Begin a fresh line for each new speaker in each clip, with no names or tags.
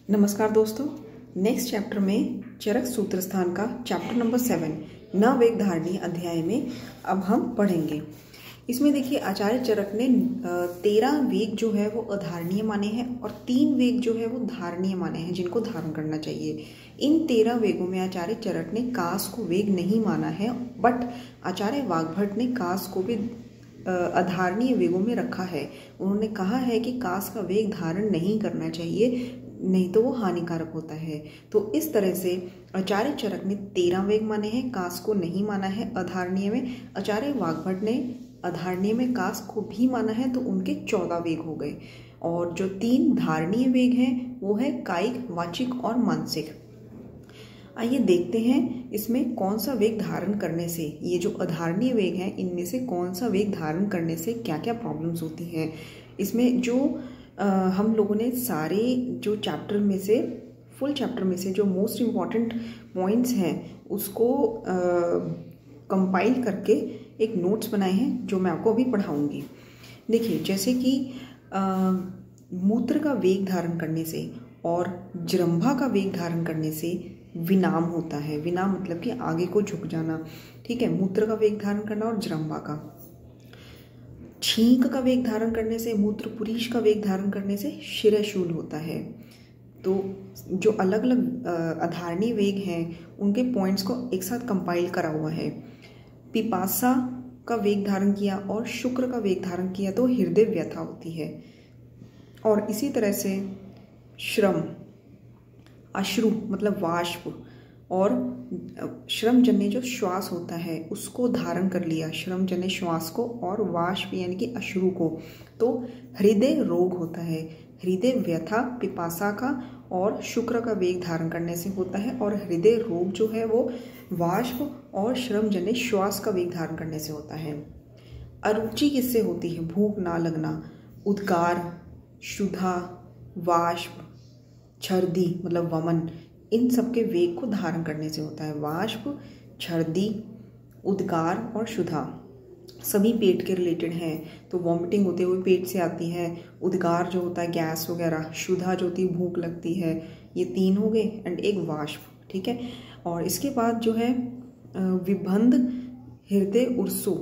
नमस्कार दोस्तों, next chapter में चरक सूत्र स्थान का चैप्टर नंबर 7 न वेग धारणी अध्याय में अब हम पढ़ेंगे। इसमें देखिए आचार्य चरक ने 13 वेग जो है वो अधारणीय माने हैं और 3 वेग जो है वो धारणीय माने हैं जिनको धारण करना चाहिए। इन 13 वेगों में आचार्य चरक ने कास को वेग नहीं माना है, बट आचार्य वाग्भट ने कास को भी अधारणीय वेगों में रखा है। उन्होंने कहा है कि कास का वेग धारण नहीं करना चाहिए, नहीं तो वो हानिकारक होता है। तो इस तरह से आचार्य चरक ने 13 वेग माने हैं, कास को नहीं माना है अधारणीय में। आचार्य वाग्भट ने अधारणीय में कास को भी माना है, तो उनके 14 वेग हो गए। और जो 3 धारणीय वेग हैं वो है कायिक, वाचिक और मानसिक। आइए देखते हैं इसमें कौन सा वेग धारण करने से, ये जो अधारणीय वेग हैं इनमें से कौन सा वेग धारण करने से क्या क्या प्रॉब्लम्स होती हैं। इसमें जो हम लोगों ने सारे जो चैप्टर में से, फुल चैप्टर में से जो मोस्ट इम्पॉर्टेंट पॉइंट्स हैं उसको कंपाइल करके एक नोट्स बनाए हैं जो मैं आपको अभी पढ़ाऊंगी। देखिए, जैसे कि मूत्र का वेग धारण करने से और जृंभा का वेग धारण करने से विनाम होता है। विनाम मतलब कि आगे को झुक जाना, ठीक है। मूत्र का वेग धारण करना और जृंभा का। छींक का वेग धारण करने से, मूत्र पुरीश का वेग धारण करने से शिरशूल होता है। तो जो अलग अलग अधारणीय वेग हैं उनके पॉइंट्स को एक साथ कंपाइल करा हुआ है। पिपासा का वेग धारण किया और शुक्र का वेग धारण किया तो हृदय व्यथा होती है। और इसी तरह से श्रम, अश्रु मतलब वाष्प, और श्रमजन्य जो श्वास होता है उसको धारण कर लिया, श्रमजन्य श्वास को और वाष्प यानी कि अश्रु को, तो हृदय रोग होता है। हृदय व्यथा पिपासा का और शुक्र का वेग धारण करने से होता है, और हृदय रोग जो है वो वाष्प और श्रमजन्य श्वास का वेग धारण करने से होता है। अरुचि किससे होती है? भूख ना लगना, उद्गार, क्षुधा, वाष्प, छर्दी मतलब वमन, इन सबके वेग को धारण करने से होता है। वाष्प, छर्दी, उद्गार और क्षुधा सभी पेट के रिलेटेड हैं। तो वॉमिटिंग होते हुए पेट से आती है, उद्गार जो होता है गैस वगैरह, क्षुधा जो होती है भूख लगती है, ये 3 हो गए, एंड एक वाष्प, ठीक है। और इसके बाद जो है विबंध, हृदय उर्सो,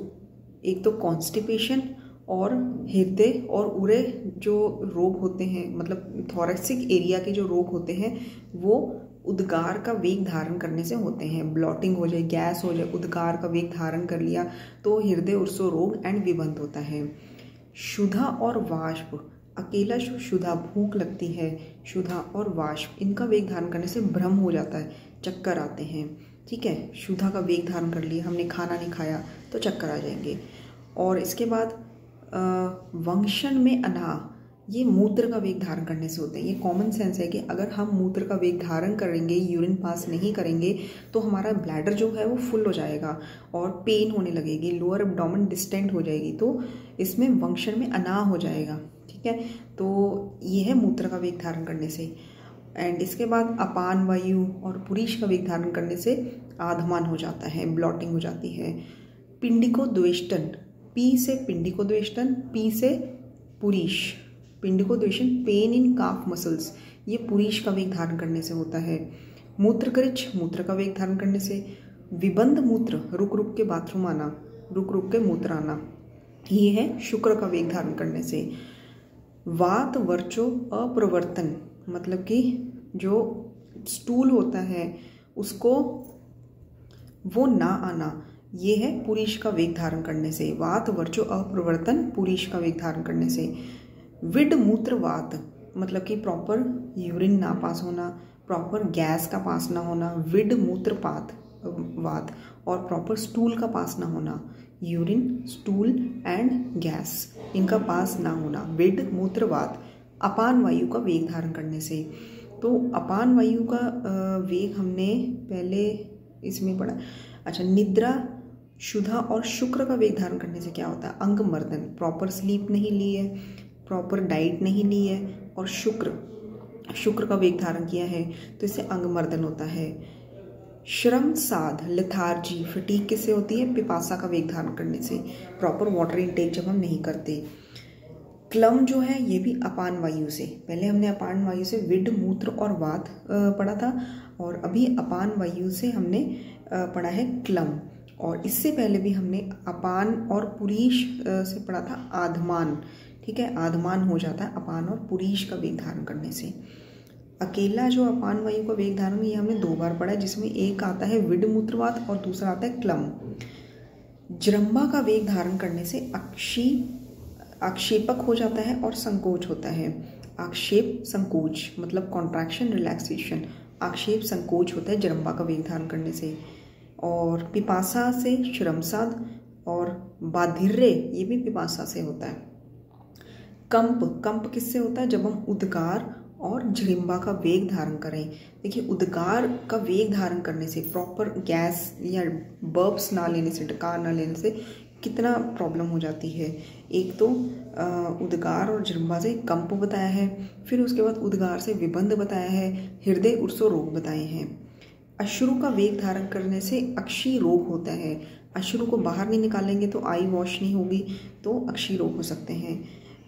एक तो कॉन्स्टिपेशन और हृदय और उरे जो रोग होते हैं, मतलब थोरेसिक एरिया के जो रोग होते हैं वो उद्गार का वेग धारण करने से होते हैं। ब्लॉटिंग हो जाए, गैस हो जाए, उद्गार का वेग धारण कर लिया तो हृदय उर्सो रोग एंड विबंध होता है। क्षुधा और वाष्प, अकेला क्षुधा भूख लगती है, क्षुधा और वाष्प इनका वेग धारण करने से भ्रम हो जाता है, चक्कर आते हैं, ठीक है। क्षुधा का वेग धारण कर लिया, हमने खाना नहीं खाया तो चक्कर आ जाएंगे। और इसके बाद वंशन में अनाह, ये मूत्र का वेग धारण करने से होते हैं। ये कॉमन सेंस है कि अगर हम मूत्र का वेग धारण करेंगे, यूरिन पास नहीं करेंगे तो हमारा ब्लैडर जो है वो फुल हो जाएगा और पेन होने लगेगी, लोअर एब्डोमेन डिस्टेंड हो जाएगी, तो इसमें वंशन में अनाह हो जाएगा, ठीक है। तो ये है मूत्र का वेग धारण करने से। एंड इसके बाद अपान वायु और पुरीश का वेग धारण करने से आधमान हो जाता है, ब्लॉटिंग हो जाती है। पिंडिको द्वेष्टन, पी से पिंडिको द्वेष्टन, पी से पुरीश। पिंडिको द्वेषण पेन इन काफ मसल्स, ये पुरीश का वेग धारण करने से होता है। मूत्रकृच, मूत्र का वेग धारण करने से। विबंध मूत्र, रुक रुक के बाथरूम आना, रुक रुक के मूत्र आना, ये है शुक्र का वेग धारण करने से। वात वर्चो अप्रवर्तन, मतलब कि जो स्टूल होता है उसको वो ना आना, ये है पुरीश का वेग धारण करने से। वात वर्चो अप्रवर्तन, पुरीश का वेग धारण करने से। विड मूत्रवात, मतलब कि प्रॉपर यूरिन ना पास होना, प्रॉपर गैस का पास ना होना, विड मूत्रपात वात, और प्रॉपर स्टूल का पास ना होना, यूरिन, स्टूल एंड गैस इनका पास ना होना, विड मूत्रवात। अपान वायु का वेग धारण करने से, तो अपान वायु का वेग हमने पहले इसमें पढ़ा। अच्छा, निद्रा, क्षुधा और शुक्र का वेग धारण करने से क्या होता है? अंग मर्दन, प्रॉपर स्लीप नहीं ली है, प्रॉपर डाइट नहीं ली है, और शुक्र का वेग धारण किया है तो इससे अंग मर्दन होता है। श्रम साध, लेथार्जी, फटीग किससे होती है? पिपासा का वेग धारण करने से, प्रॉपर वाटर इनटेक जब हम नहीं करते। क्लम जो है ये भी अपान वायु से, पहले हमने अपान वायु से विड, मूत्र और वात पढ़ा था, और अभी अपान वायु से हमने पढ़ा है क्लम। और इससे पहले भी हमने अपान और पुरीश से पढ़ा था आधमान। ठीक है, आधमान हो जाता है अपान और पुरीश का वेग धारण करने से। अकेला जो अपान वायु का वेग धारण ये हमने 2 बार पढ़ा है, जिसमें एक आता है विड मूत्रवात और दूसरा आता है क्लम। जृंभा का वेग धारण करने से आक्षेपक हो जाता है और संकोच होता है। आक्षेप संकोच मतलब कॉन्ट्रैक्शन रिलैक्सेशन, आक्षेप संकोच होता है जृंभा का वेग धारण करने से। और पिपासा से श्रमसाद और बाधिर्य ये भी पिपासा से होता है। कंप किससे होता है? जब हम उद्गार और जृंभा का वेग धारण करें। देखिए, उद्गार का वेग धारण करने से, प्रॉपर गैस या बर्ब्स ना लेने से, डकार ना लेने से कितना प्रॉब्लम हो जाती है। एक तो उद्गार और जृंभा से कंप बताया है, फिर उसके बाद उद्गार से विबंध बताया है, हृदय उर्सो रोग बताए हैं। अश्रु का वेग धारण करने से अक्षी रोग होता है। अश्रु को बाहर नहीं निकालेंगे तो आई वॉश नहीं होगी, तो अक्षी रोग हो सकते हैं।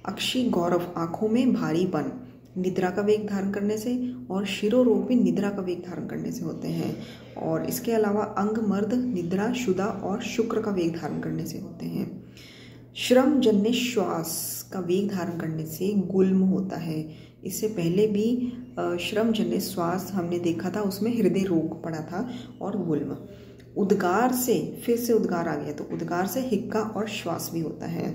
अक्षी गौरव आंखों में भारीपन निद्रा का वेग धारण करने से, और शिरो रोग भी निद्रा का वेग धारण करने से होते हैं। और इसके अलावा अंग मर्द निद्रा, शुदा और शुक्र का वेग धारण करने से होते हैं। श्रम जन्य श्वास का वेग धारण करने से गुल्म होता है। इससे पहले भी श्रम जन्य श्वास हमने देखा था, उसमें हृदय रोग पड़ा था और गुल्म। उद्गार से, फिर से उद्गार आ गया, तो उद्गार से हिक्का और श्वास भी होता है।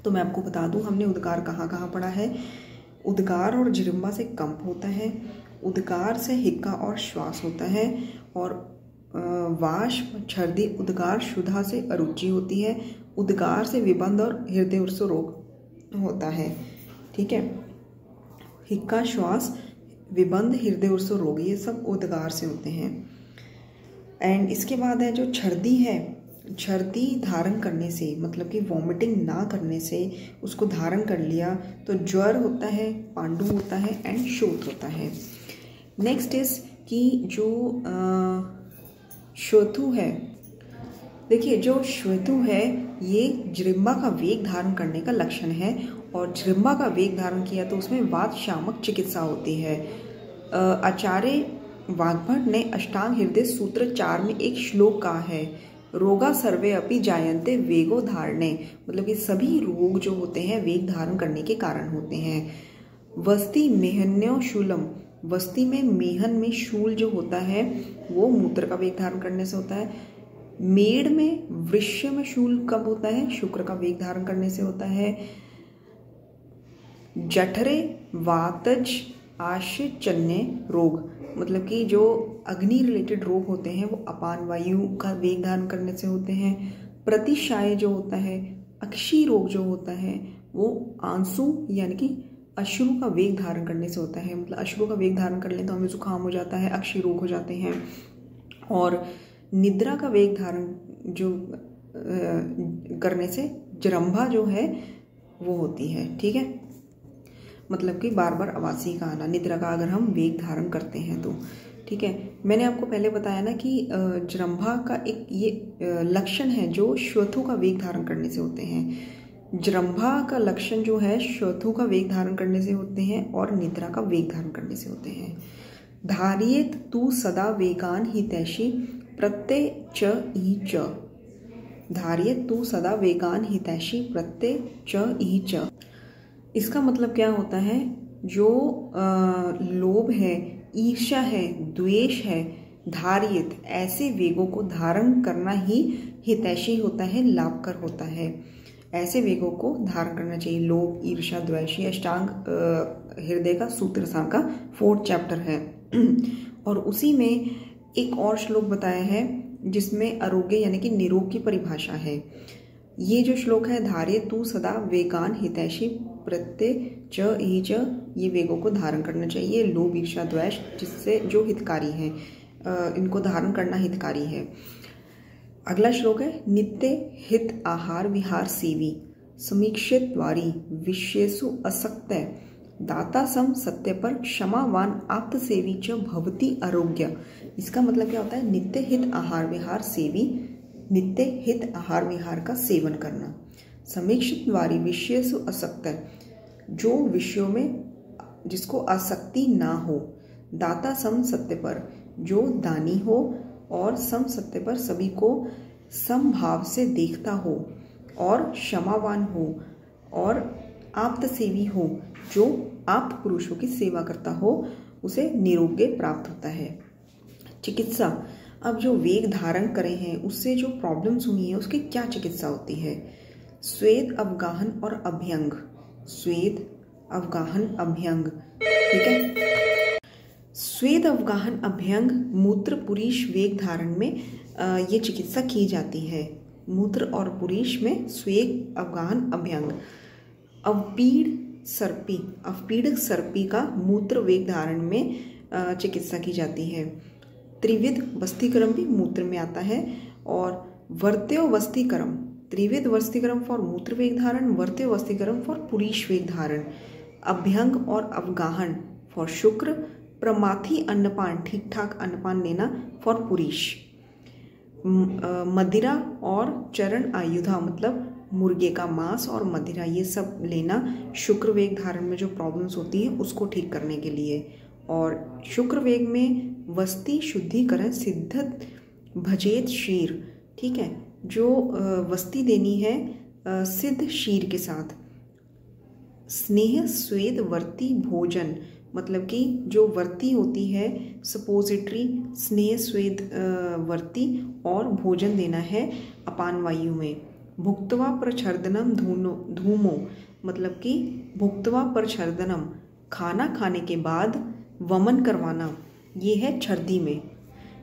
तो मैं आपको बता दूं हमने उद्गार कहाँ कहाँ पढ़ा है। उद्गार और जृंभा से कंप होता है, उद्गार से हिक्का और श्वास होता है, और वाष्प छर्दी उद्गार शुदा से अरुचि होती है, उद्गार से विबंध और हृदय उर्सो रोग होता है। ठीक है, हिक्का, श्वास, विबंध, हृदय उर्सो रोग ये सब उद्गार से होते हैं। एंड इसके बाद है जो छर्दी है, छर्दी धारण करने से मतलब कि वॉमिटिंग ना करने से, उसको धारण कर लिया तो ज्वर होता है, पांडु होता है एंड शोथ होता है। नेक्स्ट इज कि जो श्वेतु है, देखिए जो श्वेतु है ये जृंभा का वेग धारण करने का लक्षण है, और जृंभा का वेग धारण किया तो उसमें वात शामक चिकित्सा होती है। आचार्य वाग्भट ने अष्टांग हृदय सूत्र 4 में एक श्लोक कहा है, रोगा सर्वे अपि जायन्ते वेगो धारणे, मतलब कि सभी रोग जो होते हैं वेग धारण करने के कारण होते हैं। वस्ति मेहन्यो शूलम, वस्ति में मेहन में शूल जो होता है वो मूत्र का वेग धारण करने से होता है। मेड़ में वृश्य में शूल कब होता है? शुक्र का वेग धारण करने से होता है। जठरे वातज आश्चन्य रोग, मतलब कि जो अग्नि रिलेटेड रोग होते हैं वो अपान वायु का वेग धारण करने से होते हैं। प्रतिशाय जो होता है, अक्षी रोग जो होता है वो आंसू यानी कि अश्रु का वेग धारण करने से होता है। मतलब अश्रु का वेग धारण कर लें तो हमें जुकाम हो जाता है, अक्षी रोग हो जाते हैं। और निद्रा का वेग धारण जो करने से जृंभा जो है वो होती है। ठीक है, मतलब कि बार बार आवासी का आना, निद्रा का अगर हम वेग धारण करते हैं तो। ठीक है, मैंने आपको पहले बताया ना कि जृंभा का एक ये लक्षण है जो श्वेतु का वेग धारण करने से होते हैं। जृंभा का लक्षण जो है श्वेतु का वेग धारण करने से होते हैं और निद्रा का वेग धारण करने से होते हैं। धारियेत तू सदा वेगान हितैषी प्रत्यय च ई च, धारियेत तू सदा वेगान हितैषी प्रत्यय च ई च। इसका मतलब क्या होता है? जो लोभ है, ईर्ष्या है, द्वेष है, धारियत ऐसे वेगों को धारण करना ही हितैषी होता है, लाभकर होता है। ऐसे वेगों को धारण करना चाहिए। लोभ, ईर्ष्या, द्वेष, ये अष्टांग हृदय का सूत्र सांग का 4th चैप्टर है। और उसी में एक और श्लोक बताया है जिसमें आरोग्य यानी कि निरोग की परिभाषा है। ये जो श्लोक है, धार्य तू सदा वेगान हितैषी प्रत्यय च ई च, ये वेगों को धारण करना चाहिए। लोभ, ईर्ष्या, द्वेष जिससे जो हितकारी हैं इनको धारण करना हितकारी है। अगला श्लोक है, नित्य हित आहार विहार सेवी समीक्षित द्वारी विषयसु असक्त दाता सम सत्य पर क्षमावान आप्त सेवी च भवती आरोग्य। इसका मतलब क्या होता है? नित्य हित आहार विहार सेवी, नित्य हित आहार विहार का सेवन करना। समीक्षित द्वारी विषयसु असक्त, जो विषयों में जिसको आसक्ति ना हो। दाता सम सत्य पर, जो दानी हो और सम सत्य पर सभी को समभाव से देखता हो और क्षमावान हो और आप्तसेवी हो, जो आप्त पुरुषों की सेवा करता हो, उसे निरोग्य प्राप्त होता है। चिकित्सा, अब जो वेग धारण करे हैं उससे जो प्रॉब्लम्स हुई हैं उसकी क्या चिकित्सा होती है। स्वेद अवगाहन और अभ्यंग, स्वेद अवगाहन अभ्यंग, ठीक है। स्वेद अवगाहन अभ्यंग मूत्र पुरीश वेग धारण में ये चिकित्सा की जाती है। मूत्र और पुरीश में स्वेद अवगाहन अभ्यंग। अवपीड़क सर्पी का मूत्र वेग धारण में चिकित्सा की जाती है। त्रिविध वस्तीकरण भी मूत्र में आता है। और वर्त्यो वस्तीकरण, त्रिविध वस्तीकरण फॉर मूत्र वेग धारण, वर्त्यो वस्तीकरण फॉर पुरीश वेग धारण। अभ्यंग और अवगाहन फॉर शुक्र, प्रमाथी अन्नपान, ठीक ठाक अन्नपान लेना फॉर पुरीश। मदिरा और चरण आयुधा, मतलब मुर्गे का मांस और मदिरा, ये सब लेना शुक्र वेग धारण में जो प्रॉब्लम्स होती है उसको ठीक करने के लिए। और शुक्र वेग में वस्ती शुद्धिकरण सिद्धत भजेत शीर, ठीक है, जो वस्ती देनी है सिद्ध शीर के साथ। स्नेह स्वेद वर्ती भोजन, मतलब कि जो वर्ती होती है सपोजिटरी स्नेह स्वेद वर्ती और भोजन देना है अपान वायु में। भुक्त्वा प्रच्छर्दनम धूमो, मतलब कि भुक्त्वा प्रच्छर्दनम, खाना खाने के बाद वमन करवाना, ये है छर्दी में।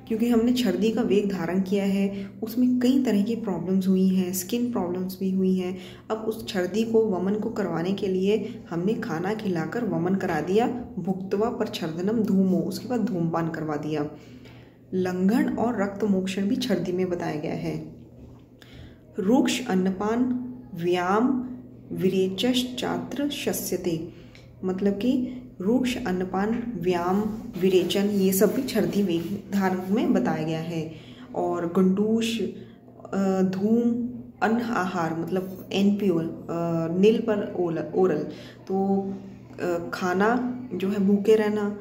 क्योंकि हमने छर्दी का वेग धारण किया है उसमें कई तरह की प्रॉब्लम्स हुई हैं, स्किन प्रॉब्लम्स भी हुई हैं। अब उस छर्दी को वमन को करवाने के लिए हमने खाना खिलाकर वमन करा दिया, भुक्त्वा प्रच्छर्दनम धूमो, उसके बाद धूमपान करवा दिया। लंघन और रक्त मोक्षण भी छर्दी में बताया गया है। रूक्ष अन्नपान व्याम विरेचश्चात्र शस्यते, मतलब कि रूक्ष अन्नपान व्याम विरेचन ये सब भी छर्दी वेग धारण में बताया गया है। और गंडूष धूम अन्न आहार, मतलब एनपीओ नील पर ओरल, तो खाना जो है भूखे रहना,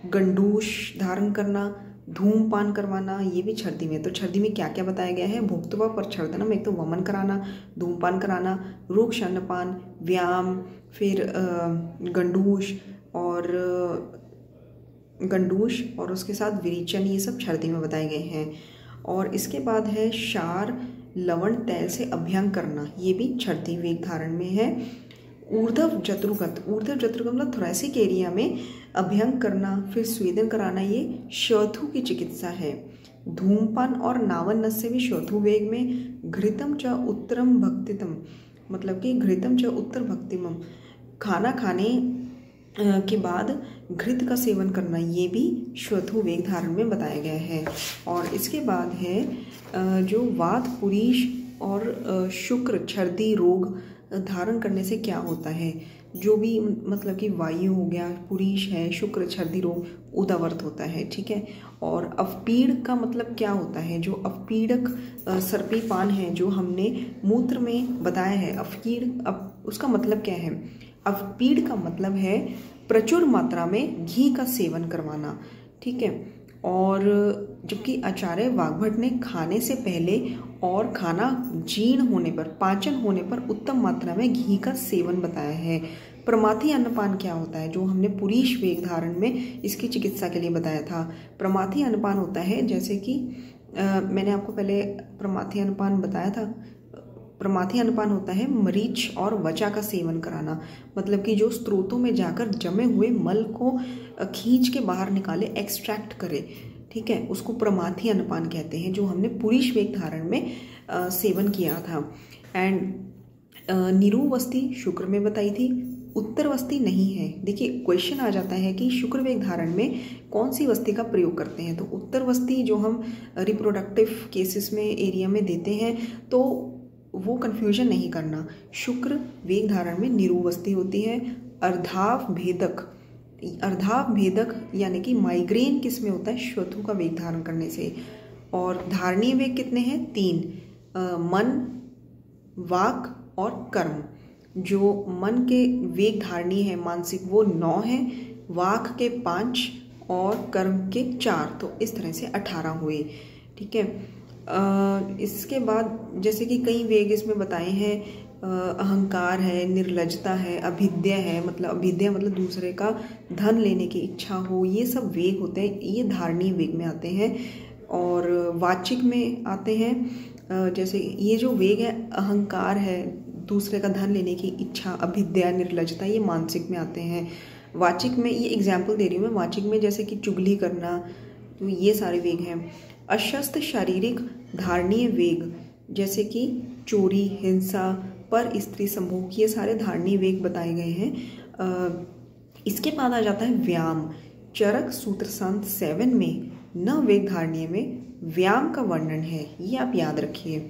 गंडूष धारण करना, धूमपान करवाना, ये भी छर्दी में। तो छर्दी में क्या क्या बताया गया है। भुक्त्वा प्रच्छर्दनम, एक तो वमन कराना, धूमपान कराना, रूक्ष अन्नपान, व्याम, फिर गंडूष और उसके साथ विरेचन, ये सब छर्दी में बताए गए हैं। और इसके बाद है क्षार लवण तैल से अभ्यंग करना, ये भी छर्दी वेग धारण में है। ऊर्ध्व जत्रुगत मतलब थोरैसिक एरिया में अभ्यंग करना, फिर स्वेदन कराना, ये श्वथु की चिकित्सा है। धूमपान और नावन नस से भी श्वथु वेग में। घृतम च उत्तरम भक्तितम, मतलब कि घृतम च उत्तर भक्तिमम, खाना खाने के बाद घृत का सेवन करना, ये भी श्वथु वेग धारण में बताया गया है। और इसके बाद है जो वात पुरीश और शुक्र छर्दी रोग धारण करने से क्या होता है। जो भी मतलब कि वायु हो गया, पुरीश है, शुक्र छर्दी रोग उदावर्त होता है, ठीक है। और अवपीड़ का मतलब क्या होता है। जो अवपीड़क सर्पीपान है जो हमने मूत्र में बताया है, अवपीड़, उसका मतलब क्या है। अवपीड़ का मतलब है प्रचुर मात्रा में घी का सेवन करवाना, ठीक है। और जबकि आचार्य वाग्भट ने खाने से पहले और खाना जीर्ण होने पर, पाचन होने पर उत्तम मात्रा में घी का सेवन बताया है। प्रमाथी अन्नपान क्या होता है, जो हमने पुरीश वेग धारण में इसकी चिकित्सा के लिए बताया था। प्रमाथी अन्नपान होता है, जैसे कि मैंने आपको पहले प्रमाथी अन्नपान बताया था। प्रमाथी अन्नपान होता है मरीच और वचा का सेवन कराना, मतलब कि जो स्त्रोतों में जाकर जमे हुए मल को खींच के बाहर निकाले, एक्सट्रैक्ट करे, ठीक है, उसको प्रमाथी अन्नपान कहते हैं, जो हमने पुरीश वेग धारण में सेवन किया था। एंड निरुवस्ती शुक्र में बताई थी, उत्तर वस्ती नहीं है। देखिए क्वेश्चन आ जाता है कि शुक्र वेग धारण में कौन सी वस्ती का प्रयोग करते हैं। तो उत्तर वस्ती जो हम रिप्रोडक्टिव केसेस में एरिया में देते हैं, तो वो कंफ्यूजन नहीं करना। शुक्र वेग धारण में निरुवस्ती होती है। अर्धाव भेदक यानी कि माइग्रेन किस में होता है, श्वथु का वेग धारण करने से। और धारणीय वेग कितने हैं, 3, मन, वाक और कर्म। जो मन के वेग धारणी है मानसिक वो 9 है, वाक के 5 और कर्म के 4, तो इस तरह से 18 हुए। ठीक है। इसके बाद जैसे कि कई वेग इसमें बताए हैं, अहंकार है, निर्लजता है, अभिद्या है, मतलब अभिद्या मतलब दूसरे का धन लेने की इच्छा हो, ये सब वेग होते हैं, ये धारणीय वेग में आते हैं। और वाचिक में आते हैं, जैसे ये जो वेग है, अहंकार है, दूसरे का धन लेने की इच्छा, अभिद्या, निर्लजता, ये मानसिक में आते हैं। वाचिक में, ये एग्जाम्पल दे रही हूँ मैं, वाचिक में जैसे कि चुगली करना, तो ये सारे वेग हैं। अशस्त शारीरिक धारणीय वेग जैसे कि चोरी, हिंसा, पर स्त्री संभोग, ये सारे धारणीय वेग बताए गए हैं। इसके बाद आ जाता है व्यायाम। चरक सूत्र संत 7 में न वेग धारणीय में व्यायाम का वर्णन है, ये आप याद रखिए।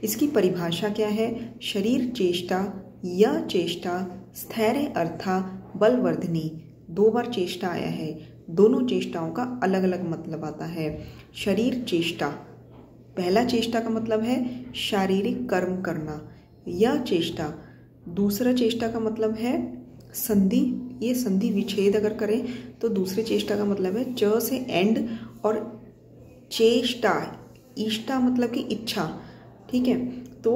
इसकी परिभाषा क्या है? शरीर चेष्टा या चेष्टा स्थैर्य अर्था बलवर्धनी, 2 बार चेष्टा आया है, दोनों चेष्टाओं का अलग अलग मतलब आता है। शरीर चेष्टा, पहला चेष्टा का मतलब है शारीरिक कर्म करना, या चेष्टा, दूसरा चेष्टा का मतलब है संधि, ये संधि विच्छेद अगर करें तो दूसरे चेष्टा का मतलब है च से एंड, और चेष्टा, इष्टा मतलब कि इच्छा। ठीक है, तो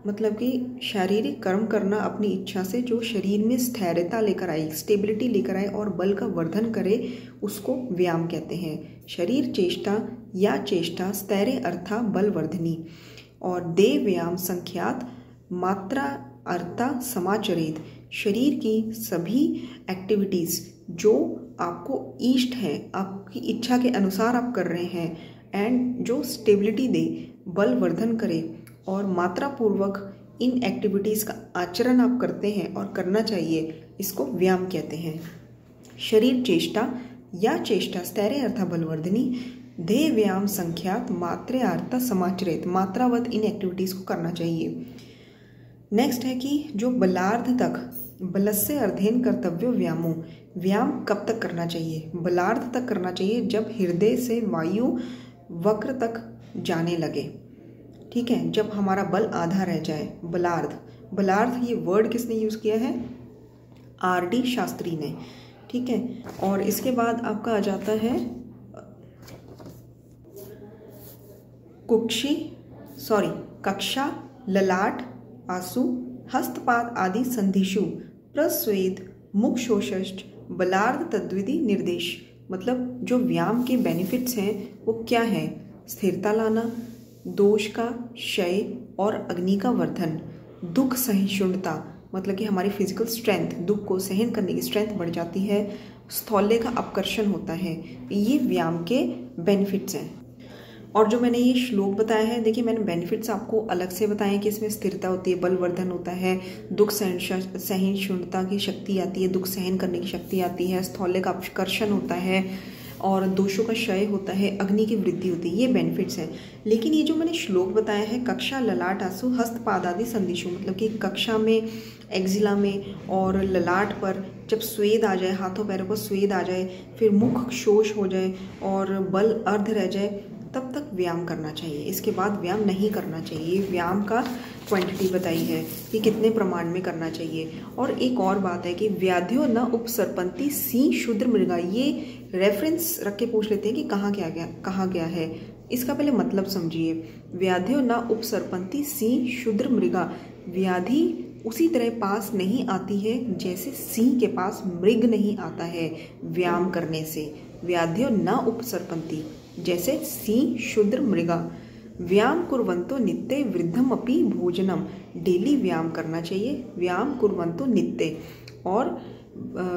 मतलब कि शारीरिक कर्म करना अपनी इच्छा से जो शरीर में स्थैर्यता लेकर आए, स्टेबिलिटी लेकर आए और बल का वर्धन करे, उसको व्यायाम कहते हैं। शरीर चेष्टा या चेष्टा स्थैर्य अर्था बलवर्धनी। और देह व्यायाम संख्यात मात्रा अर्था समाचरित, शरीर की सभी एक्टिविटीज़ जो आपको इष्ट है, आपकी इच्छा के अनुसार आप कर रहे हैं, एंड जो स्टेबिलिटी दे, बल वर्धन करे और मात्रा पूर्वक इन एक्टिविटीज़ का आचरण आप करते हैं और करना चाहिए, इसको व्यायाम कहते हैं। शरीर चेष्टा या चेष्टा स्थैर्य अर्था बलवर्धनी, देह व्यायाम संख्यात मात्रार्थ समाचरित, मात्रावत इन एक्टिविटीज़ को करना चाहिए। नेक्स्ट है कि जो बलार्ध तक बलस्य अध्ययन कर्तव्यो व्यायामो, व्यायाम कब तक करना चाहिए? बलार्ध तक करना चाहिए, जब हृदय से वायु वक्र तक जाने लगे। ठीक है, जब हमारा बल आधा रह जाए, बलार्ध। बलार्ध ये वर्ड किसने यूज़ किया है? RD शास्त्री ने। ठीक है, और इसके बाद आपका आ जाता है कक्षा, ललाट, आंसू, हस्तपाद आदि संधिषु प्रस्वेद मुख शोषष्ट बलार्ध तद्विधि निर्देश। मतलब जो व्यायाम के बेनिफिट्स हैं वो क्या है? स्थिरता लाना, दोष का क्षय और अग्नि का वर्धन, दुख सहिष्णुता, मतलब कि हमारी फिजिकल स्ट्रेंथ, दुख को सहन करने की स्ट्रेंथ बढ़ जाती है, स्थौल्य का अपकर्षण होता है, ये व्यायाम के बेनिफिट्स हैं। और जो मैंने ये श्लोक बताया है, देखिए मैंने बेनिफिट्स आपको अलग से बताए हैं कि इसमें स्थिरता होती है, बलवर्धन होता है, दुख सहिष्णुता की शक्ति आती है, दुख सहन करने की शक्ति आती है, स्थौल्य का अपकर्षण होता है और दोषों का क्षय होता है, अग्नि की वृद्धि होती है, ये बेनिफिट्स हैं। लेकिन ये जो मैंने श्लोक बताया है, कक्षा, ललाट, आंसू, हस्तपाद आदि संधिषु, मतलब कि कक्षा में, एक्जिला में और ललाट पर जब स्वेद आ जाए, हाथों पैरों पर स्वेद आ जाए, फिर मुख शोष हो जाए और बल अर्ध रह जाए, तब तक व्यायाम करना चाहिए। इसके बाद व्यायाम नहीं करना चाहिए। व्यायाम का क्वांटिटी बताई है कि कितने प्रमाण में करना चाहिए। और एक और बात है कि व्याध्यो न उपसर्पंती सी शूद्र मृगा, ये रेफरेंस रख के पूछ लेते हैं कि कहाँ गया है। इसका पहले मतलब समझिए। व्याध्यो न उपसर्पंती सी शूद्र मृगा, व्याधि उसी तरह पास नहीं आती है जैसे सिंह के पास मृग नहीं आता है व्यायाम करने से। व्याध्यो न उपसर्पंती, जैसे सिंह शूद्र मृगा। व्यायाम कुर्वन्तो नित्य वृद्धम अपि भोजनम, डेली व्यायाम करना चाहिए। व्यायाम कुर्वन्तो नित्य, और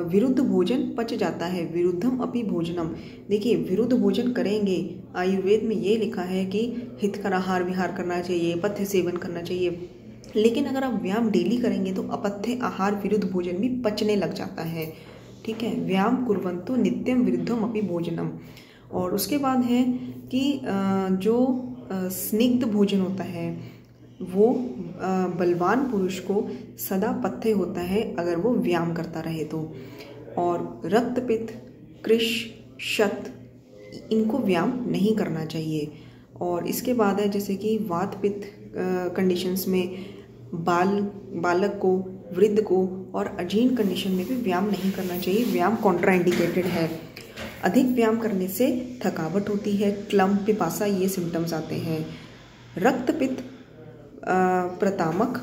विरुद्ध भोजन पच जाता है, विरुद्धम अपि भोजनम। देखिए विरुद्ध भोजन करेंगे, आयुर्वेद में ये लिखा है कि हितकर आहार विहार करना चाहिए, पथ्य सेवन करना चाहिए, लेकिन अगर आप व्यायाम डेली करेंगे तो अपथ्य आहार विरुद्ध भोजन भी पचने लग जाता है। ठीक है, व्यायाम कुर्वन्तो नित्यम विरुद्धम अपि भोजनम। और उसके बाद है कि जो स्निग्ध भोजन होता है वो बलवान पुरुष को सदा पथ्य होता है अगर वो व्यायाम करता रहे तो। और रक्त पित्त, कृश, शत, इनको व्यायाम नहीं करना चाहिए। और इसके बाद है जैसे कि वात पित्त कंडीशंस में बालक को, वृद्ध को और अजीर्ण कंडीशन में भी व्यायाम नहीं करना चाहिए। व्यायाम कॉन्ट्राइंडिकेटेड है। अधिक व्यायाम करने से थकावट होती है, क्लम्प, पिपासा, ये सिम्टम्स आते हैं। रक्त पित्त, प्रतामक,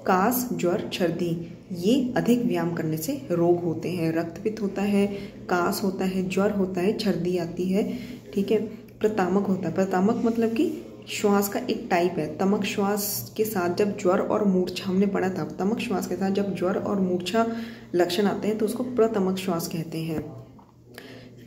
कास, ज्वर, छर्दी, ये अधिक व्यायाम करने से रोग होते हैं। रक्त पित्त होता है, कास होता है, ज्वर होता है, छर्दी आती है, ठीक है। प्रतामक होता है, प्रतामक मतलब कि श्वास का एक टाइप है। तमक श्वास के साथ जब ज्वर और मूर्छा, हमने पढ़ा था, तमक श्वास के साथ जब ज्वर और मूर्छा लक्षण आते हैं तो उसको प्रतमक श्वास कहते हैं।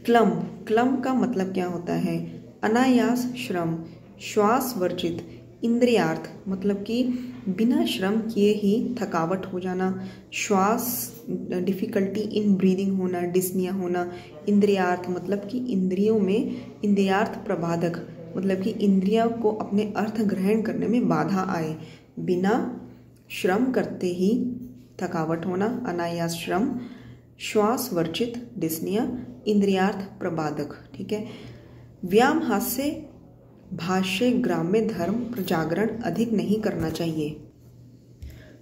क्लम्प का मतलब क्या होता है? अनायास श्रम, श्वास वर्जित, इंद्रियार्थ मतलब कि बिना श्रम किए ही थकावट हो जाना, श्वास डिफ़िकल्टी इन ब्रीदिंग होना, डिस्निया होना। इंद्रियार्थ मतलब कि इंद्रियों में, इंद्रियार्थ प्रबाधक मतलब कि इंद्रियों को अपने अर्थ ग्रहण करने में बाधा आए। बिना श्रम करते ही थकावट होना, अनायास श्रम, श्वास वर्जित, डिस्निया, इंद्रियार्थ प्रबाधक, ठीक है। व्यायाम, हास्य, भाष्य, ग्राम्य धर्म, प्रजागरण अधिक नहीं करना चाहिए।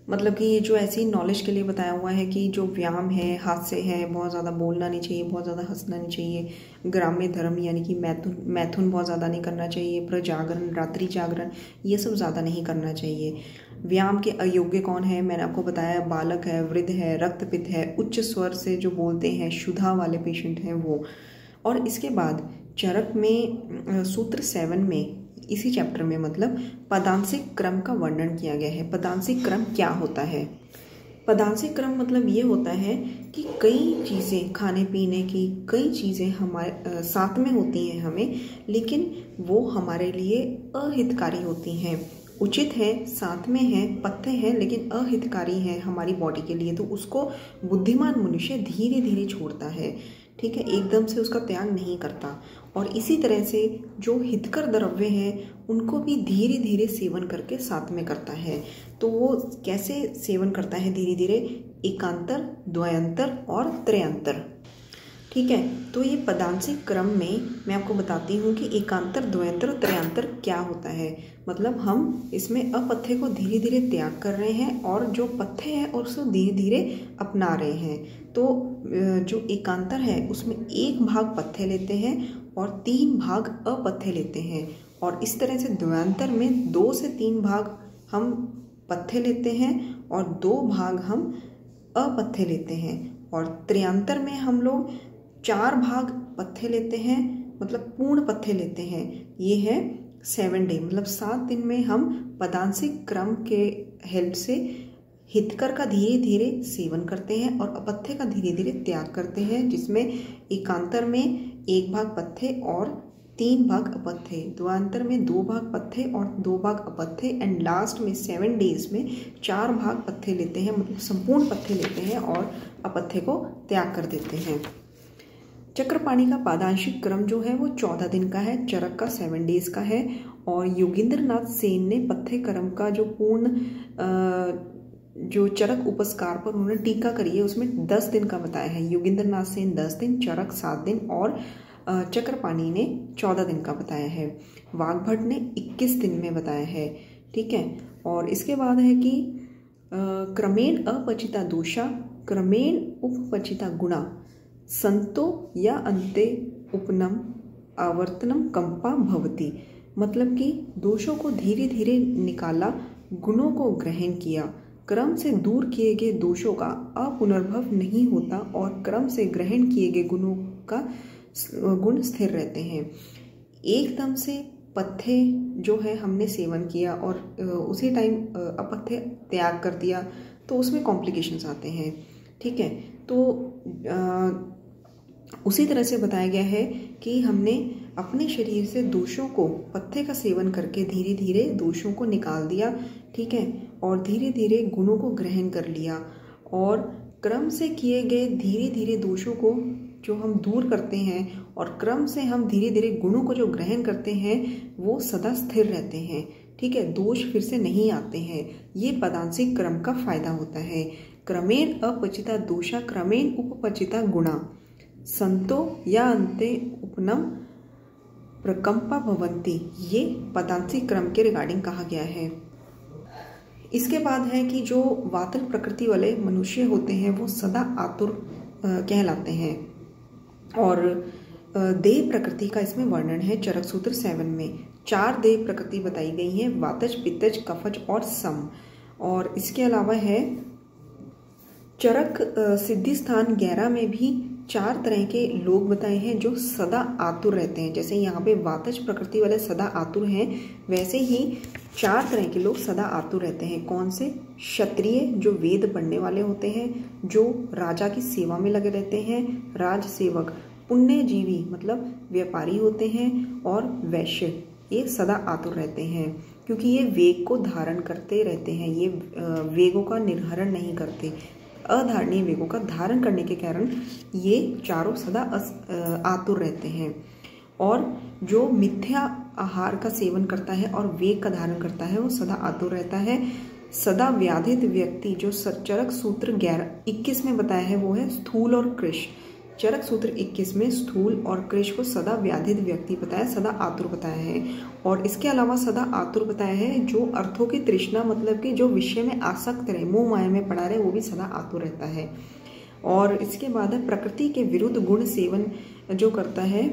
मतलब कि ये जो ऐसी नॉलेज के लिए बताया हुआ है कि जो व्यायाम है, हास्य है, बहुत ज़्यादा बोलना नहीं चाहिए, बहुत ज़्यादा हंसना नहीं चाहिए। ग्राम्य धर्म यानी कि मैथुन बहुत ज़्यादा नहीं करना चाहिए। प्रजागरण, रात्रि जागरण, ये सब ज़्यादा नहीं करना चाहिए। व्यायाम के अयोग्य कौन है? मैंने आपको बताया, बालक है, वृद्ध है, रक्तपित्त है, उच्च स्वर से जो बोलते हैं, क्षुधा वाले पेशेंट हैं वो। और इसके बाद चरक में सूत्र 7 में, इसी चैप्टर में मतलब पदांशिक क्रम का वर्णन किया गया है। पदांशिक क्रम क्या होता है? पदांशिक क्रम मतलब ये होता है कि कई चीज़ें, खाने पीने की कई चीज़ें हमारे साथ में होती हैं हमें, लेकिन वो हमारे लिए अहितकारी होती हैं। उचित है, साथ में है, पथ्य है, लेकिन अहितकारी है हमारी बॉडी के लिए, तो उसको बुद्धिमान मनुष्य धीरे धीरे छोड़ता है, ठीक है, एकदम से उसका त्याग नहीं करता। और इसी तरह से जो हितकर द्रव्य हैं उनको भी धीरे धीरे सेवन करके साथ में करता है। तो वो कैसे सेवन करता है धीरे धीरे? एकांतर, द्वयांतर और त्रयांतर, ठीक है। तो ये पदांशिक क्रम में मैं आपको बताती हूँ कि एकांतर, द्वयांतर और त्रयांतर क्या होता है। मतलब हम इसमें अपथ्य को धीरे धीरे त्याग कर रहे हैं और जो पथ्य है और उसको धीरे धीरे अपना रहे हैं। तो जो एकांतर है उसमें 1 भाग पथ्य लेते हैं और 3 भाग अपथ्य लेते हैं। और इस तरह से द्वयांतर में 2 से 3 भाग हम पथ्य लेते हैं और 2 भाग हम अपथ्य लेते हैं। और त्रयांतर में हम लोग 4 भाग पथ्य लेते हैं, मतलब पूर्ण पथ्य लेते हैं। ये है 7 डे, मतलब 7 दिन में हम पदांशिक क्रम के हेल्प से हितकर का धीरे धीरे सेवन करते हैं और अपथ्य का धीरे धीरे त्याग करते हैं, जिसमें एकांतर में 1 भाग पथ्य और 3 भाग अपथ्य, द्वयांतर में 2 भाग पथ्य और 2 भाग अपथ्य, एंड लास्ट में 7 डेज में 4 भाग पथ्य लेते हैं, मतलब संपूर्ण पथ्य लेते हैं और अपथ्य को त्याग कर देते हैं। चक्रपाणी का पादांशिक क्रम जो है वो 14 दिन का है, चरक का 7 डेज का है। और योगेंद्रनाथ सेन ने पथ्य क्रम का जो पूर्ण जो चरक उपस्कार पर उन्होंने टीका करी है उसमें 10 दिन का बताया है। योगेंद्रनाथ सेन 10 दिन, चरक 7 दिन और चक्रपाणी ने 14 दिन का बताया है। वाग्भट ने 21 दिन में बताया है, ठीक है। और इसके बाद है कि क्रमेण अपचिता दोषा, क्रमेण उपपचिता गुणा, संतो या अन्ते उपनम आवर्तनम कंपा भवति। मतलब कि दोषों को धीरे धीरे निकाला, गुणों को ग्रहण किया, क्रम से दूर किए गए दोषों का अपुनर्भव नहीं होता और क्रम से ग्रहण किए गए गुणों का गुण स्थिर रहते हैं। एकदम से पथ्य जो है हमने सेवन किया और उसी टाइम अपथ्य त्याग कर दिया तो उसमें कॉम्प्लिकेशंस आते हैं, ठीक है। तो उसी तरह से बताया गया है कि हमने अपने शरीर से दोषों को पथ्य का सेवन करके धीरे धीरे दोषों को निकाल दिया, ठीक है, और धीरे धीरे गुणों को ग्रहण कर लिया और क्रम से किए गए धीरे धीरे दोषों को जो हम दूर करते हैं और क्रम से हम धीरे धीरे गुणों को जो ग्रहण करते हैं वो सदा स्थिर रहते हैं, ठीक है, दोष फिर से नहीं आते हैं। ये पदांशिक क्रम का फायदा होता है। क्रमेण अपचिता दोषा, क्रमेण उपपचिता गुणा, संतो या अन्ते उपनम प्रकंपा भवन्ति। ये पदांशिक क्रम के रिगार्डिंग कहा गया है। इसके बाद है कि जो वातल प्रकृति वाले मनुष्य होते हैं वो सदा आतुर कहलाते हैं। और देह प्रकृति का इसमें वर्णन है चरक सूत्र 7 में। 4 देह प्रकृति बताई गई है, वातज, पित्तज, कफज और सम। और इसके अलावा है चरक सिद्धि स्थान 11 में भी 4 तरह के लोग बताए हैं जो सदा आतुर रहते हैं। जैसे यहाँ पे वातज प्रकृति वाले सदा आतुर हैं, वैसे ही 4 तरह के लोग सदा आतुर रहते हैं। कौन से? क्षत्रिय जो वेद पढ़ने वाले होते हैं, जो राजा की सेवा में लगे रहते हैं, राज सेवक, पुण्यजीवी मतलब व्यापारी होते हैं, और वैश्य ये सदा आतुर रहते हैं, क्योंकि ये वेग को धारण करते रहते हैं, ये वेगों का निर्हरण नहीं करते। अधारणीय वेगों का धारण करने के कारण ये चारों सदा आतुर रहते हैं। और जो मिथ्या आहार का सेवन करता है और वेग का धारण करता है वो सदा आतुर रहता है। सदा व्याधित व्यक्ति जो चरक सूत्र 21 में बताया है वो है स्थूल और कृश। चरक सूत्र 21 में स्थूल और कृश को सदा व्याधित व्यक्ति बताया, सदा आतुर बताया है। और इसके अलावा सदा आतुर बताया है जो अर्थों की तृष्णा मतलब कि जो विषय में आसक्त रहे, मोह माया में पड़ा रहे, वो भी सदा आतुर रहता है। और इसके बाद है प्रकृति के विरुद्ध गुण सेवन जो करता है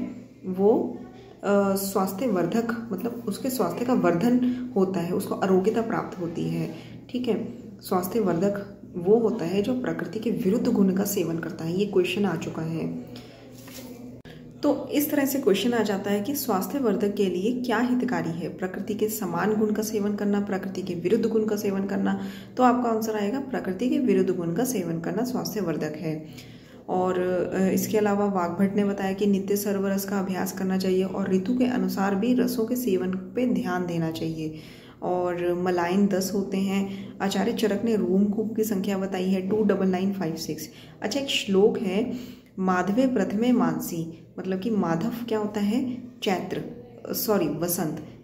वो स्वास्थ्य वर्धक मतलब उसके स्वास्थ्य का वर्धन होता है, उसको आरोग्यता प्राप्त होती है। ठीक है, स्वास्थ्य वर्धक वो होता है जो प्रकृति के विरुद्ध गुण का सेवन करता है। ये क्वेश्चन आ चुका है। तो इस तरह से क्वेश्चन आ जाता है कि स्वास्थ्य वर्धक के लिए क्या हितकारी है? प्रकृति के समान गुण का सेवन करना, प्रकृति के विरुद्ध गुण का सेवन करना। तो आपका आंसर आएगा प्रकृति के विरुद्ध गुण का सेवन करना स्वास्थ्य वर्धक है। और इसके अलावा वाग्भट ने बताया कि नित्य सर्वरस का अभ्यास करना चाहिए और ऋतु के अनुसार भी रसों के सेवन पे ध्यान देना चाहिए। और मलाइन 10 होते हैं। आचार्य चरक ने रोमकूप की संख्या बताई है 29956। अच्छा, एक श्लोक है माधवे प्रथमे मानसी, मतलब कि माधव क्या होता है?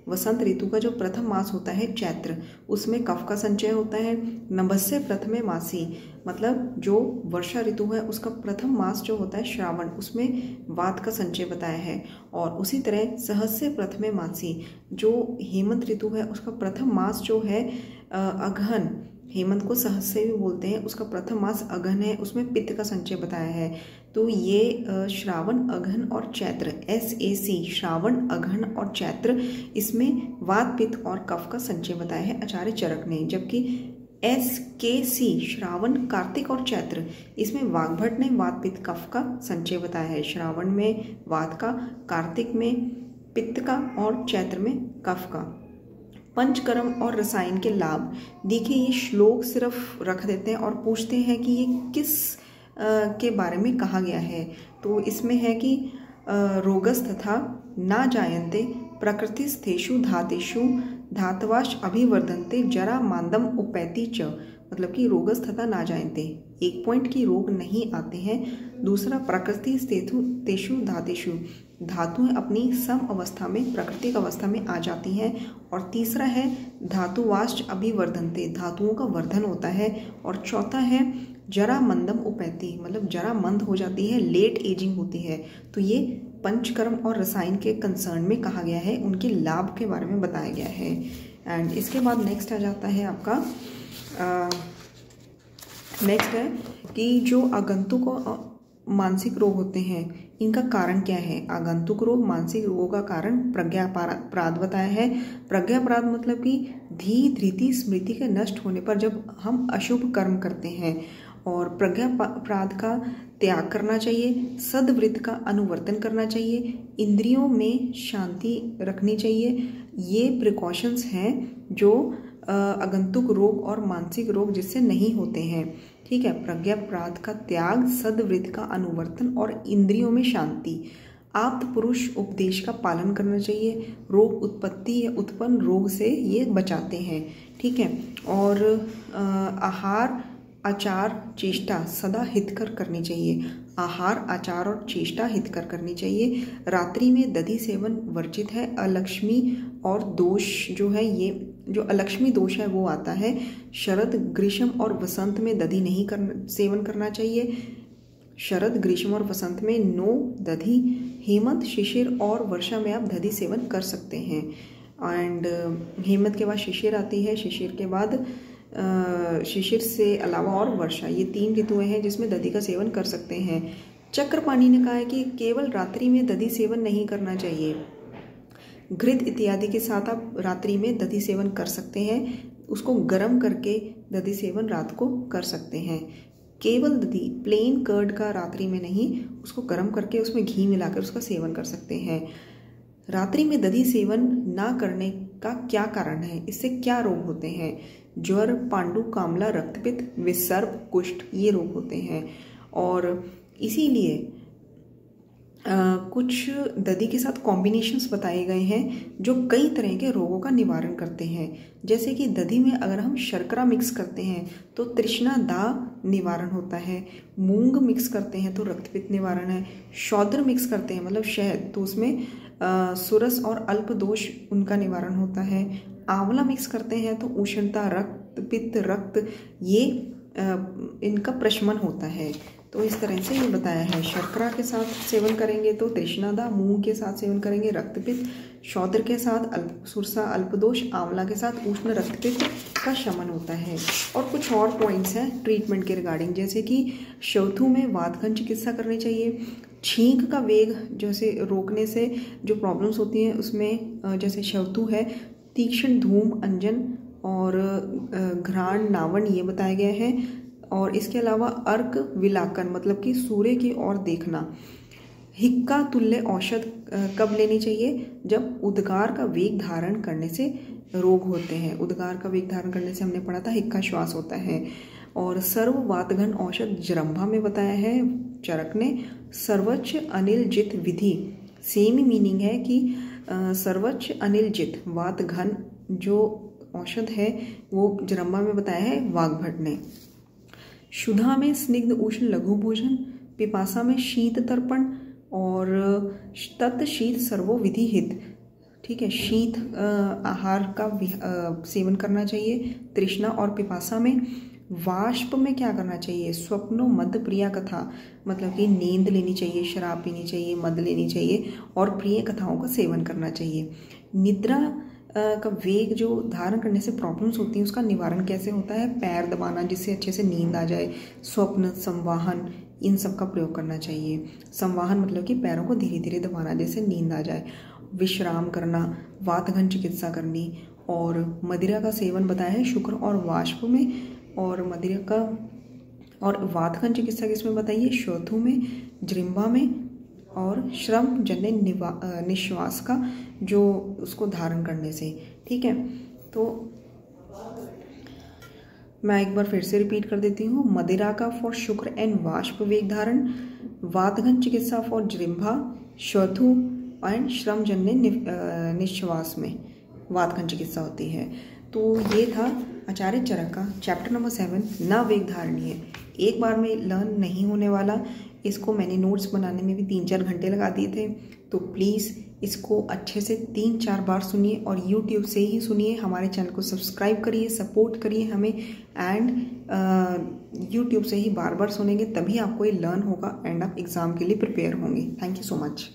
वसंत ऋतु का जो प्रथम मास होता है चैत्र, उसमें कफ का संचय होता है। नभस्य प्रथमे मासी मतलब जो वर्षा ऋतु है उसका प्रथम मास जो होता है श्रावण, उसमें वात का संचय बताया है। और उसी तरह सहस्य प्रथमे मासी जो हेमंत ऋतु है उसका प्रथम मास जो है अगहन, हेमंत को सहस्य भी बोलते हैं, उसका प्रथम मास अगहन है, उसमें पित्त का संचय बताया है। तो ये श्रावण, अगहन और चैत्र SAC श्रावण, अगहन और चैत्र, इसमें वात, पित्त और कफ का संचय बताया है आचार्य चरक ने। जबकि SKC श्रावण, कार्तिक और चैत्र, इसमें वाग्भट ने वात, पित्त, कफ का संचय बताया है। श्रावण में वात का, कार्तिक में पित्त का और चैत्र में कफ का। पंचकर्म और रसायन के लाभ। देखिए ये श्लोक सिर्फ रख देते हैं और पूछते हैं कि ये किस के बारे में कहा गया है। तो इसमें है कि रोगस तथा ना जायन्ते प्रकृतिस्थेषु धातेषु धातवाश्च अभिवर्धन्ते जरा मांदम उपैति च, मतलब कि रोगस तथा ना जायन्ते, एक पॉइंट की रोग नहीं आते हैं। दूसरा प्रकृतिस्थेषु धातेषु, धातुएं अपनी सम अवस्था में प्राकृतिक अवस्था में आ जाती हैं। और तीसरा है धातुवाश्च अभिवर्धन्ते, धातुओं का वर्धन होता है। और चौथा है जरा मंदम उपैति, मतलब जरा मंद हो जाती है, लेट एजिंग होती है। तो ये पंचकर्म और रसायन के कंसर्न में कहा गया है, उनके लाभ के बारे में बताया गया है। एंड इसके बाद नेक्स्ट आ जाता है आपका नेक्स्ट है कि जो आगंतुक मानसिक रोग होते हैं इनका कारण क्या है? आगंतुक रोग, मानसिक रोगों का कारण प्रज्ञापराध बताया है। प्रज्ञापराध मतलब कि धृति स्मृति के नष्ट होने पर जब हम अशुभ कर्म करते हैं। और प्रज्ञापराध का त्याग करना चाहिए, सद्वृत्त का अनुवर्तन करना चाहिए, इंद्रियों में शांति रखनी चाहिए। ये प्रिकॉशंस हैं जो आगंतुक रोग और मानसिक रोग जिससे नहीं होते हैं। ठीक है, प्रज्ञापराध का त्याग, सद्वृत्त का अनुवर्तन और इंद्रियों में शांति। आप्त पुरुष उपदेश का पालन करना चाहिए। रोग उत्पत्ति या उत्पन्न रोग से ये बचाते हैं। ठीक है, और आहार, आचार, चेष्टा सदा हितकर करनी चाहिए। आहार, आचार और चेष्टा हितकर करनी चाहिए। रात्रि में दधि सेवन वर्जित है। अलक्ष्मी और दोष जो है, ये जो अलक्ष्मी दोष है वो आता है। शरद, ग्रीष्म और वसंत में दधि नहीं सेवन करना चाहिए। शरद, ग्रीष्म और वसंत में नो दधि। हेमंत, शिशिर और वर्षा में आप दधि सेवन कर सकते हैं। एंड हेमंत के बाद शिशिर आती है, शिशिर के बाद शिशिर से अलावा और वर्षा, ये 3 ऋतुएं हैं जिसमें दधी का सेवन कर सकते हैं। चक्रपाणी ने कहा है कि केवल रात्रि में दधी सेवन नहीं करना चाहिए। घृत इत्यादि के साथ आप रात्रि में दधी सेवन कर सकते हैं, उसको गर्म करके दधी सेवन रात को कर सकते हैं। केवल दधी प्लेन कर्ड का रात्रि में नहीं, उसको गर्म करके उसमें घी मिलाकर उसका सेवन कर सकते हैं। रात्रि में दधी सेवन ना करने का क्या कारण है, इससे क्या रोग होते हैं? ज्वर, पांडु, कामला, रक्तपित्त, विसर्प, कुष्ठ, ये रोग होते हैं। और इसीलिए कुछ दधी के साथ कॉम्बिनेशंस बताए गए हैं जो कई तरह के रोगों का निवारण करते हैं। जैसे कि दधी में अगर हम शर्करा मिक्स करते हैं तो तृष्णा दाह निवारण होता है। मूंग मिक्स करते हैं तो रक्तपित्त निवारण है। शौद्र मिक्स करते हैं मतलब शहद, तो उसमें सुरस और अल्प दोष उनका निवारण होता है। आंवला मिक्स करते हैं तो उष्णता, रक्त पित्त, रक्त, ये इनका प्रशमन होता है। तो इस तरह से ये बताया है। शर्करा के साथ सेवन करेंगे तो तृष्णादा, मूंग के साथ सेवन करेंगे रक्तपित्त, शौद्र के साथ सुरसा अल्पदोष, आंवला के साथ उष्ण रक्तपित्त का शमन होता है। और कुछ और पॉइंट्स हैं ट्रीटमेंट के रिगार्डिंग, जैसे कि शौथु में वातघन चिकित्सा करनी चाहिए। छींक का वेग जैसे रोकने से जो प्रॉब्लम्स होती हैं उसमें जैसे शौथु है, तीक्ष्ण धूम, अंजन और घ्राण, नावन, ये बताए गए हैं। और इसके अलावा अर्क विलाकन मतलब कि सूर्य की ओर देखना। हिक्का तुल्य औषध कब लेनी चाहिए? जब उद्गार का वेग धारण करने से रोग होते हैं। उद्गार का वेग धारण करने से हमने पढ़ा था हिक्का श्वास होता है। और सर्ववातघन औषध जरंभा में बताया है चरक ने। सर्वोच्च अनिलजित विधि, सेम ही मीनिंग है कि सर्वोच्च अनिलजित वातघन जो औषध है वो जरंभा में बताया है वाग्भट ने। क्षुधा में स्निग्ध उष्ण लघु भोजन, पिपासा में शीत तर्पण और तत् शीत सर्वो विधि हित। ठीक है, शीत आहार का सेवन करना चाहिए। तृष्णा और पिपासा में। वाष्प में क्या करना चाहिए? स्वप्नो मद प्रिया कथा मतलब कि नींद लेनी चाहिए, शराब पीनी चाहिए, मद लेनी चाहिए और प्रिय कथाओं का सेवन करना चाहिए। निद्रा का वेग जो धारण करने से प्रॉब्लम्स होती हैं उसका निवारण कैसे होता है? पैर दबाना जिससे अच्छे से नींद आ जाए, स्वप्न, संवाहन, इन सब का प्रयोग करना चाहिए। संवाहन मतलब कि पैरों को धीरे धीरे दबाना जिससे नींद आ जाए। विश्राम करना, वातघन चिकित्सा करनी। और मदिरा का सेवन बताया है शुक्र और वाष्प में। और मदिरा का और वातघन चिकित्सा किसमें बताइए? शौथु में, जृंभा में और श्रम जन्य निश्वास का जो उसको धारण करने से। ठीक है, तो मैं एक बार फिर से रिपीट कर देती हूँ। मदिरा का फॉर शुक्र एंड वाष्प वेग धारण, वातघन चिकित्सा फॉर जृंभा, शौथु एंड श्रम जन्य निश्वास में वातघन चिकित्सा होती है। तो ये था आचार्य चरक का चैप्टर नंबर 7 न वेग धारणीय। एक बार में लर्न नहीं होने वाला, इसको मैंने नोट्स बनाने में भी 3-4 घंटे लगा दिए थे। तो प्लीज़ इसको अच्छे से 3-4 बार सुनिए और YouTube से ही सुनिए। हमारे चैनल को सब्सक्राइब करिए, सपोर्ट करिए हमें। एंड YouTube से ही बार बार सुनेंगे तभी आपको ये लर्न होगा एंड आप एग्ज़ाम के लिए प्रिपेयर होंगे। Thank you so much.